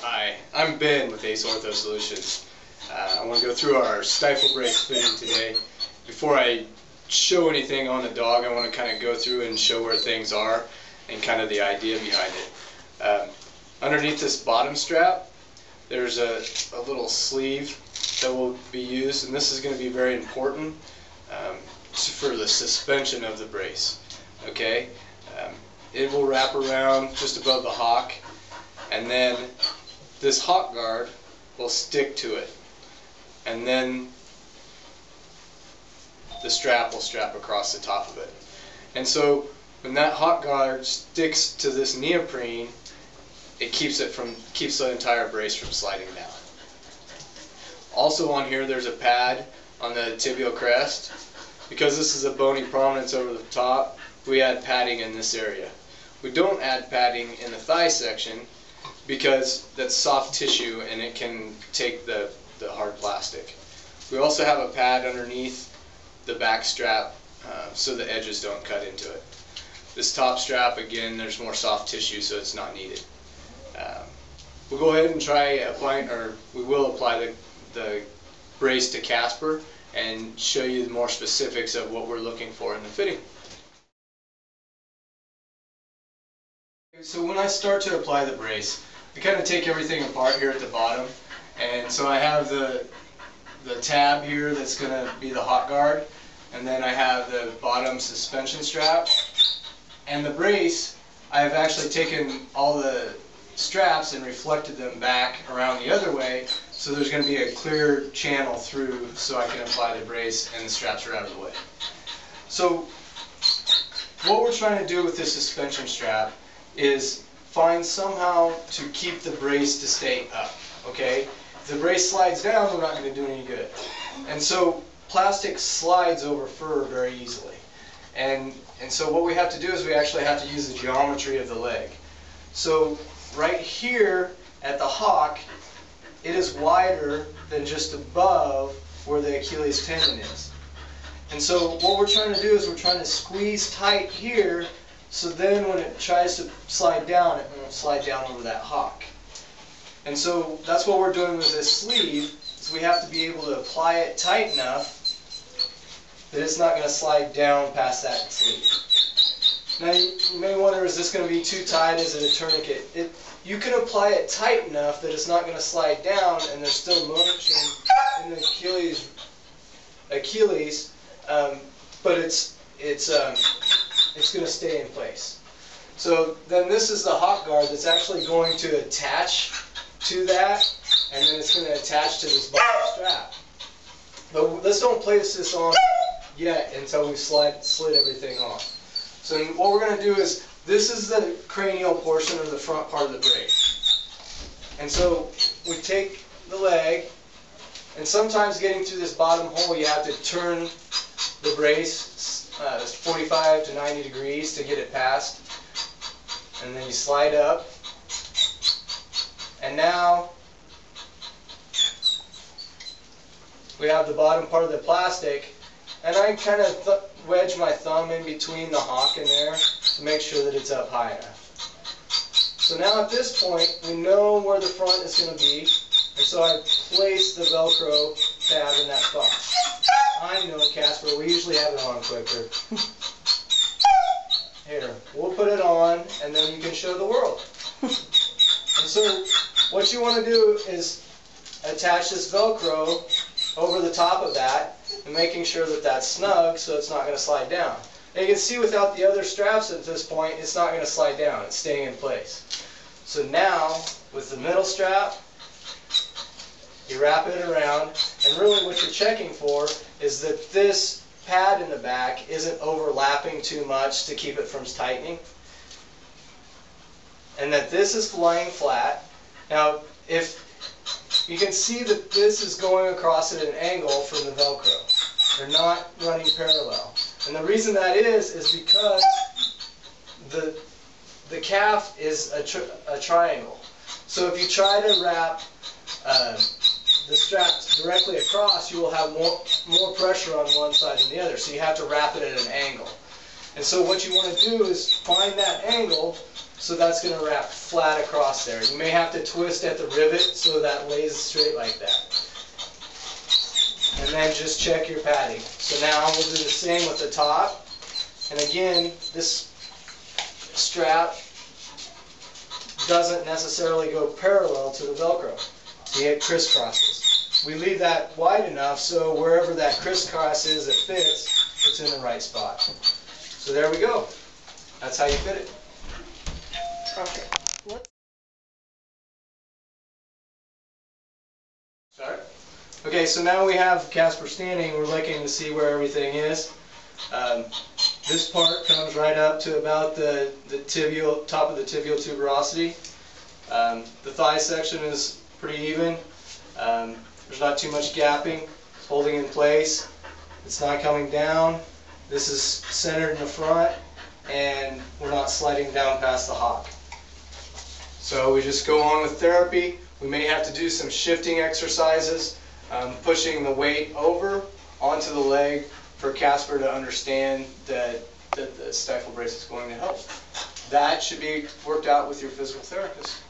Hi, I'm Ben with Ace Ortho Solutions. I want to go through our Stifle Brace fitting today. Before I show anything on the dog, I want to kind of go through and show where things are and kind of the idea behind it. Underneath this bottom strap, there's a little sleeve that will be used, and this is going to be very important for the suspension of the brace. Okay, it will wrap around just above the hock, and then this hock guard will stick to it, and then the strap will strap across the top of it. And so when that hock guard sticks to this neoprene, it keeps the entire brace from sliding down. Also on here, there's a pad on the tibial crest. Because this is a bony prominence over the top, we add padding in this area. We don't add padding in the thigh section because that's soft tissue and it can take the hard plastic. We also have a pad underneath the back strap so the edges don't cut into it. This top strap, again, there's more soft tissue, so it's not needed. We'll go ahead and try applying, or we will apply the brace to Casper and show you more specifics of what we're looking for in the fitting. So when I start to apply the brace, I kind of take everything apart here at the bottom, and so I have the tab here that's going to be the hot guard, and then I have the bottom suspension strap, and the brace. I've actually taken all the straps and reflected them back around the other way, so there's going to be a clear channel through so I can apply the brace and the straps are out of the way. So what we're trying to do with this suspension strap is find somehow to keep the brace to stay up. Okay? If the brace slides down, we're not going to do any good. And so plastic slides over fur very easily. And so what we have to do is we actually have to use the geometry of the leg. So right here at the hock, it is wider than just above where the Achilles tendon is. And so what we're trying to do is we're trying to squeeze tight here, so then when it tries to slide down, it won't slide down over that hock. And so that's what we're doing with this sleeve, is we have to be able to apply it tight enough that it's not going to slide down past that sleeve. Now you may wonder, is this going to be too tight? Is it a tourniquet? You can apply it tight enough that it's not going to slide down and there's still motion in the Achilles, but it's going to stay in place. So then this is the hock guard that's actually going to attach to that, and then it's going to attach to this bottom strap. But let's don't place this on yet until we've slid everything on. So what we're going to do is, this is the cranial portion of the front part of the brace. And so we take the leg, and sometimes getting through this bottom hole you have to turn the brace 45 to 90 degrees to get it past. And then you slide up. And now we have the bottom part of the plastic, and I kind of wedge my thumb in between the hock and there to make sure that it's up high enough. So now at this point, we know where the front is going to be, and so I place the Velcro tab in that spot. I know, Casper, we usually have it on quicker. Here, we'll put it on, and then you can show the world. And so what you want to do is attach this Velcro over the top of that, and making sure that that's snug so it's not going to slide down. And you can see without the other straps at this point, it's not going to slide down. It's staying in place. So now, with the middle strap, you wrap it around, and really what you're checking for is that this pad in the back isn't overlapping too much to keep it from tightening, and that this is lying flat. Now, if you can see that this is going across at an angle from the Velcro. They're not running parallel. And the reason that is because the calf is a triangle. So if you try to wrap the straps directly across, you will have more pressure on one side than the other. So you have to wrap it at an angle. And so what you want to do is find that angle so that's going to wrap flat across there. You may have to twist at the rivet so that lays straight like that. And then just check your padding. So now we'll do the same with the top. And again, this strap doesn't necessarily go parallel to the Velcro. See, it crisscrosses. We leave that wide enough so wherever that crisscross is that fits, it's in the right spot. So there we go. That's how you fit it. Okay. Start. Okay, so now we have Casper standing. We're looking to see where everything is. This part comes right up to about the tibial, top of the tibial tuberosity. The thigh section is pretty even. There's not too much gapping. It's holding in place. It's not coming down. This is centered in the front, and we're not sliding down past the hock. So we just go on with therapy. We may have to do some shifting exercises, pushing the weight over onto the leg for Casper to understand that the Stifle Brace is going to help. That should be worked out with your physical therapist.